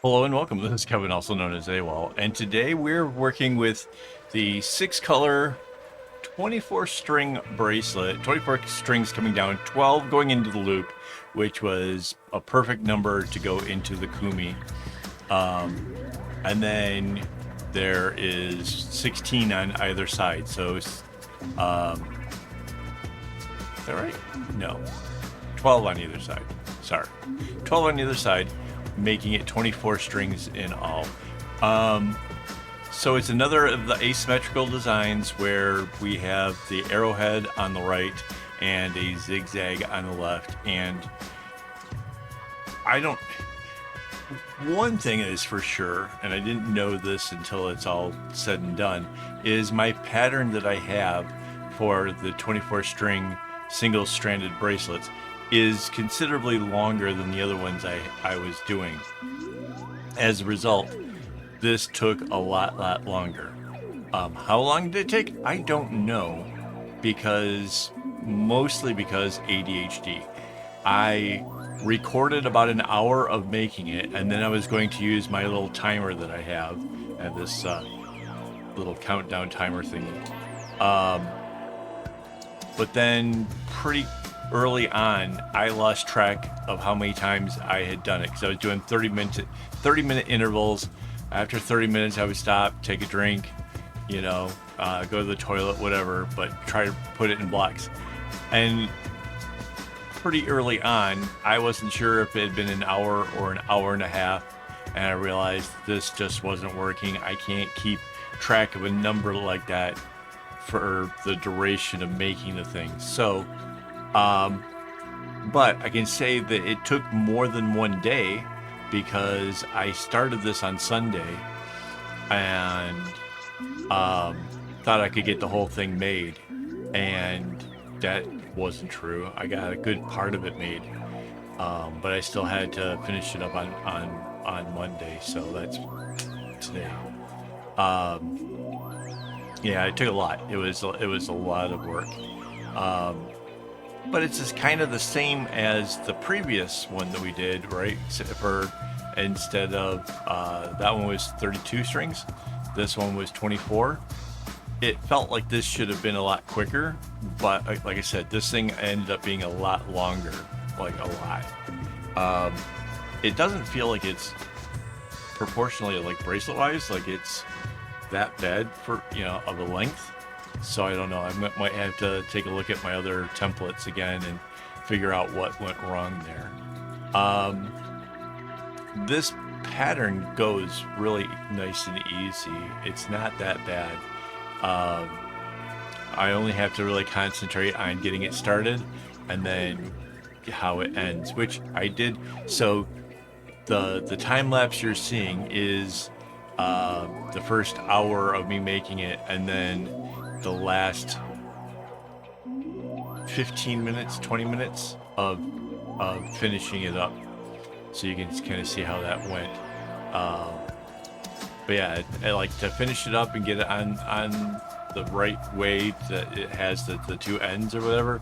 Hello and welcome. This is Kevin, also known as AWOL, and today we're working with the 6-color 24 string bracelet, 24 strings coming down, 12 going into the loop, which was a perfect number to go into the kumi. And then there is 16 on either side. So, is that right? No, 12 on either side. Sorry, 12 on either side, making it 24 strings in all. So it's another of the asymmetrical designs where we have the arrowhead on the right and a zigzag on the left. And one thing is for sure, and I didn't know this until it's all said and done, is my pattern that I have for the 24 string single stranded bracelets is considerably longer than the other ones I was doing. As a result, this took a lot longer. How long did it take? I don't know, mostly because ADHD. I recorded about an hour of making it, and then I was going to use my little timer that I have, and this little countdown timer thingy. But then pretty early on, I lost track of how many times I had done it because I was doing 30-minute intervals. After 30 minutes, I would stop, take a drink, go to the toilet, whatever, but try to put it in blocks. And pretty early on, I wasn't sure if it had been an hour or an hour and a half, and I realized this just wasn't working. I can't keep track of a number like that for the duration of making the thing. So, but I can say that it took more than one day because I started this on Sunday and thought I could get the whole thing made, and that wasn't true. I got a good part of it made, but I still had to finish it up on Monday, so that's today. Yeah, it took a lot. It was a lot of work. But it's just kind of the same as the previous one that we did, right? Instead of that one was 32 strings, this one was 24. It felt like this should have been a lot quicker, but like I said, this thing ended up being a lot longer, like a lot. It doesn't feel like it's proportionally like bracelet-wise, like it's that bad for of a length. So I don't know. I might have to take a look at my other templates again and figure out what went wrong there. This pattern goes really nice and easy. It's not that bad. I only have to really concentrate on getting it started and then how it ends, which I did. So the time lapse you're seeing is the first hour of me making it, and then the last 15 minutes, 20 minutes of finishing it up. So you can kind of see how that went. But yeah, I like to finish it up and get it on the right way that it has the two ends or whatever.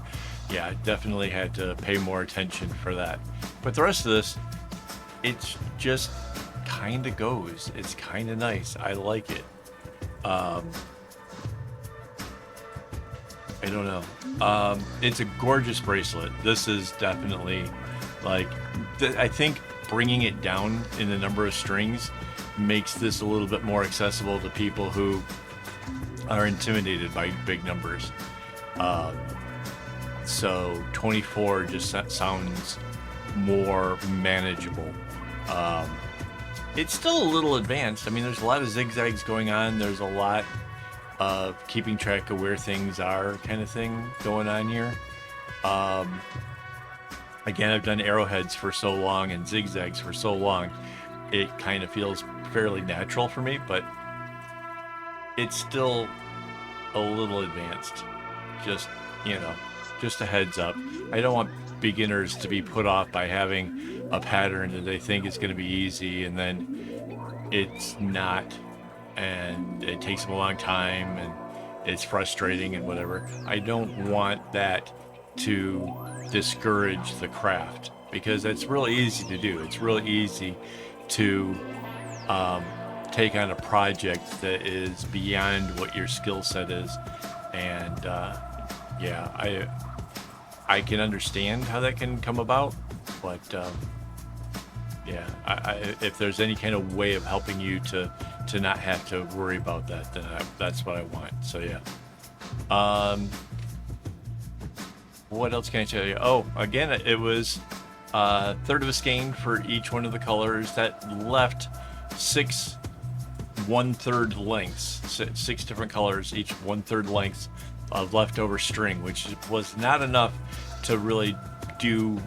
Yeah, I definitely had to pay more attention for that. But the rest of this, it's just kind of goes. It's kind of nice. I like it. I don't know. It's a gorgeous bracelet. This is definitely I think bringing it down in the number of strings makes this a little bit more accessible to people who are intimidated by big numbers. So 24 just sounds more manageable. It's still a little advanced. I mean, there's a lot of zigzags going on. There's a lot of keeping track of where things are kind of thing going on here. Again, I've done arrowheads for so long and zigzags for so long, it kind of feels fairly natural for me, but it's still a little advanced. Just a heads up. I don't want beginners to be put off by having a pattern that they think is going to be easy and then it's not, and it takes them a long time and it's frustrating and whatever. I don't want that to discourage the craft, because it's really easy to do. It's really easy to take on a project that is beyond what your skill set is. And yeah, I can understand how that can come about, but yeah, if there's any kind of way of helping you to not have to worry about that, then that's what I want. So yeah. What else can I tell you? Oh, again, it was a third of a skein for each one of the colors. That left 6 1/3 lengths, 6 different colors, each 1/3 lengths of leftover string, which was not enough to really do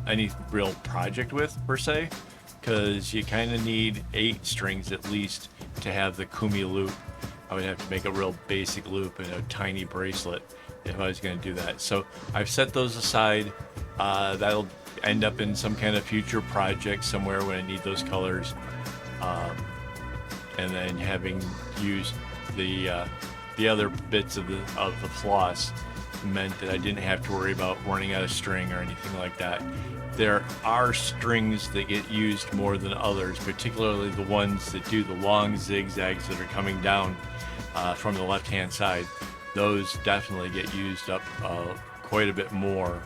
any real project with per se, because you kind of need 8 strings at least to have the kumi loop. I would have to make a real basic loop and a tiny bracelet if I was going to do that. So I've set those aside. That'll end up in some kind of future project somewhere when I need those colors. And then having used the other bits of the floss meant that I didn't have to worry about running out of string or anything like that. There are strings that get used more than others, particularly the ones that do the long zigzags that are coming down from the left-hand side. Those definitely get used up quite a bit more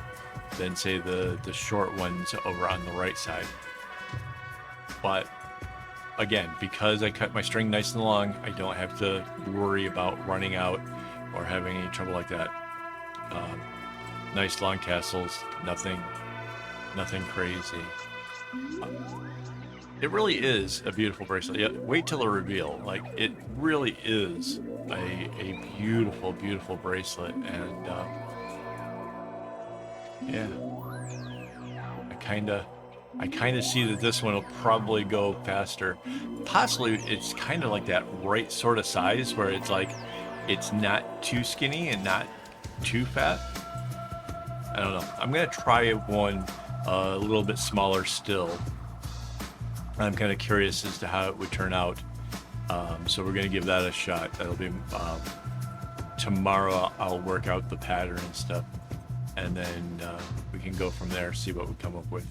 than, say, the short ones over on the right side. But again, because I cut my string nice and long, I don't have to worry about running out or having any trouble like that. Nice long tassels, nothing crazy. It really is a beautiful bracelet. Yeah, wait till the reveal. Like, it really is a beautiful, beautiful bracelet. And yeah, I kind of see that this one will probably go faster. Possibly it's kind of like that right sort of size where it's like, it's not too skinny and not too fat. I don't know. I'm going to try one a little bit smaller still. I'm kind of curious as to how it would turn out. So we're going to give that a shot. That'll be tomorrow. I'll work out the pattern and stuff. And then we can go from there, see what we come up with.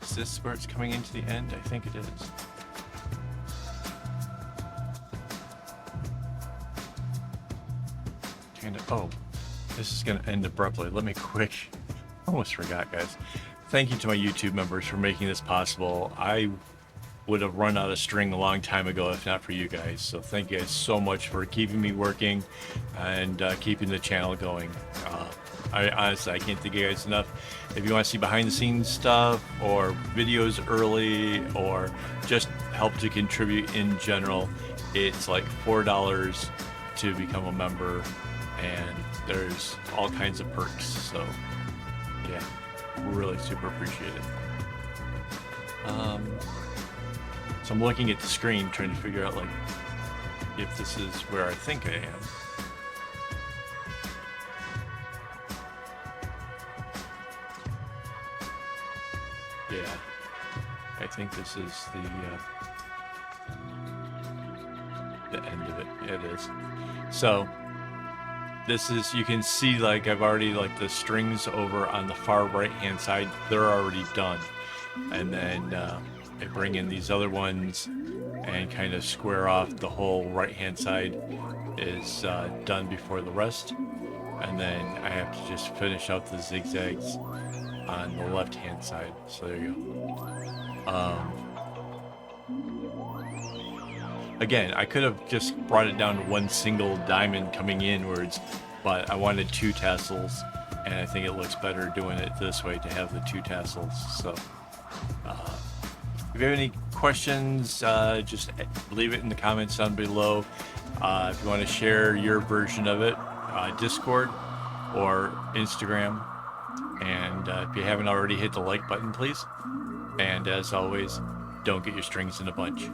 Is this where it's coming into the end? I think it is. Oh, this is going to end abruptly. Let me quick. Almost forgot, guys. Thank you to my YouTube members for making this possible. I would have run out of string a long time ago if not for you guys. So thank you guys so much for keeping me working and keeping the channel going. I honestly, I can't thank you guys enough. If you want to see behind the scenes stuff or videos early or just help to contribute in general, it's like $4 to become a member, and there's all kinds of perks. So yeah, really super appreciate it. So I'm looking at the screen trying to figure out like if this is where I think I am. Yeah, I think this is the end of it. Yeah, it is. So this is, you can see like I've already, like the strings over on the far right hand side, they're already done. And then I bring in these other ones and kind of square off the whole right hand side is done before the rest. And then I have to just finish out the zigzags on the left hand side. So there you go. Again, I could have just brought it down to one single diamond coming inwards, but I wanted 2 tassels, and I think it looks better doing it this way to have the 2 tassels. So if you have any questions, just leave it in the comments down below. If you want to share your version of it, Discord or Instagram. And if you haven't already, hit the like button, please. And as always, don't get your strings in a bunch.